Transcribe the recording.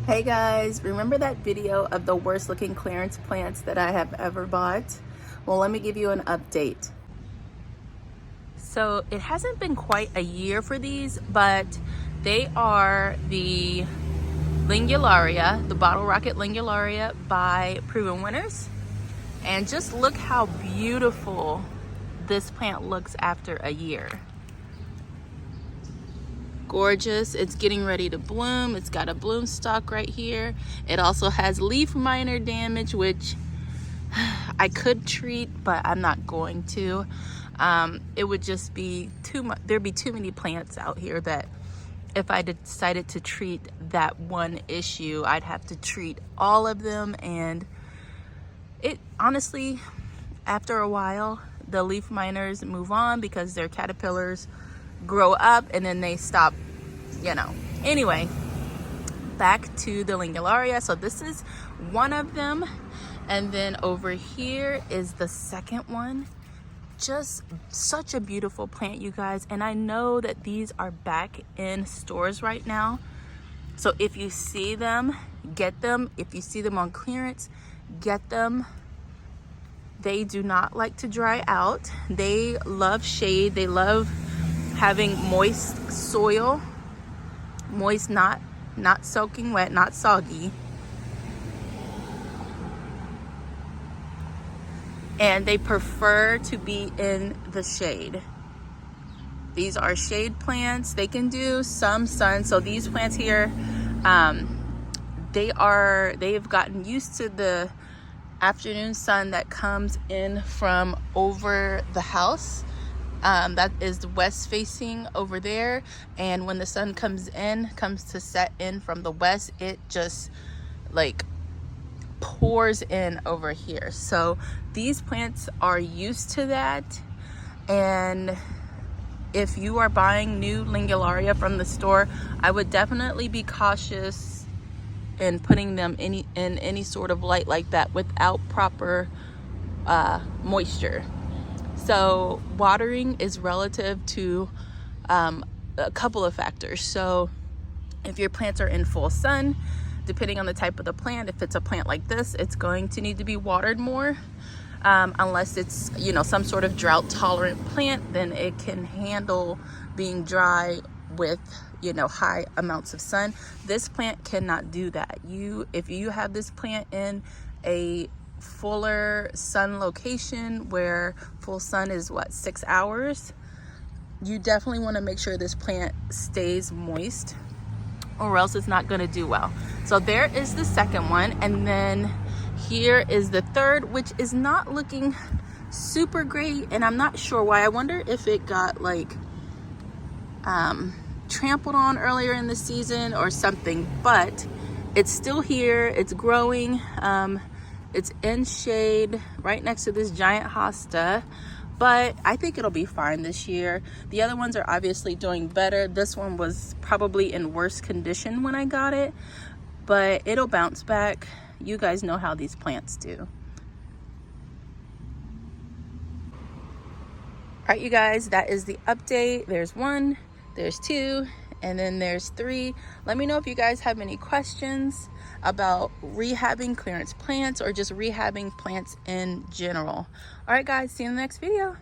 Hey guys, remember that video of the worst looking clearance plants that I have ever bought? Well, let me give you an update. So it hasn't been quite a year for these, but they are the Ligularia, the Bottle Rocket Ligularia by Proven Winners. And just look how beautiful this plant looks after a year. Gorgeous. It's getting ready to bloom. It's got a bloom stalk right here. It also has leaf miner damage, which I could treat, but I'm not going to. It would just be too much. There'd be too many plants out here that if I decided to treat that one issue, I'd have to treat all of them. And it honestly, after a while, the leaf miners move on because their caterpillars grow up and then they stop, you know. Anyway, back to the Ligularia. So this is one of them, and then over here is the second one. Just such a beautiful plant, you guys. And I know that these are back in stores right now, so if you see them, get them. If you see them on clearance, get them. They do not like to dry out. They love shade. They love having moist soil, moist, not soaking wet, not soggy. And they prefer to be in the shade. These are shade plants. They can do some sun. So these plants here, they've gotten used to the afternoon sun that comes in from over the house. That is the west facing over there, and when the sun comes to set in from the west, it just like pours in over here. So these plants are used to that, and if you are buying new Ligularia from the store, I would definitely be cautious in putting them in any sort of light like that without proper moisture. So watering is relative to a couple of factors. So if your plants are in full sun, depending on the type of the plant, if it's a plant like this, it's going to need to be watered more. Unless it's, some sort of drought tolerant plant, then it can handle being dry with, high amounts of sun. This plant cannot do that. If you have this plant in a fuller sun location where full sun is 6 hours, you definitely want to make sure this plant stays moist, or else it's not going to do well. So there is the second one, and then here is the third, which is not looking super great, and I'm not sure why. I wonder if it got trampled on earlier in the season or something, but it's still here. It's growing. It's in shade right next to this giant hosta, but I think it'll be fine this year. The other ones are obviously doing better. This one was probably in worse condition when I got it, but it'll bounce back. You guys know how these plants do. All right, you guys, that is the update. There's 1, there's 2, and then there's 3. Let me know if you guys have any questions about rehabbing clearance plants or just rehabbing plants in general. All right, guys, see you in the next video.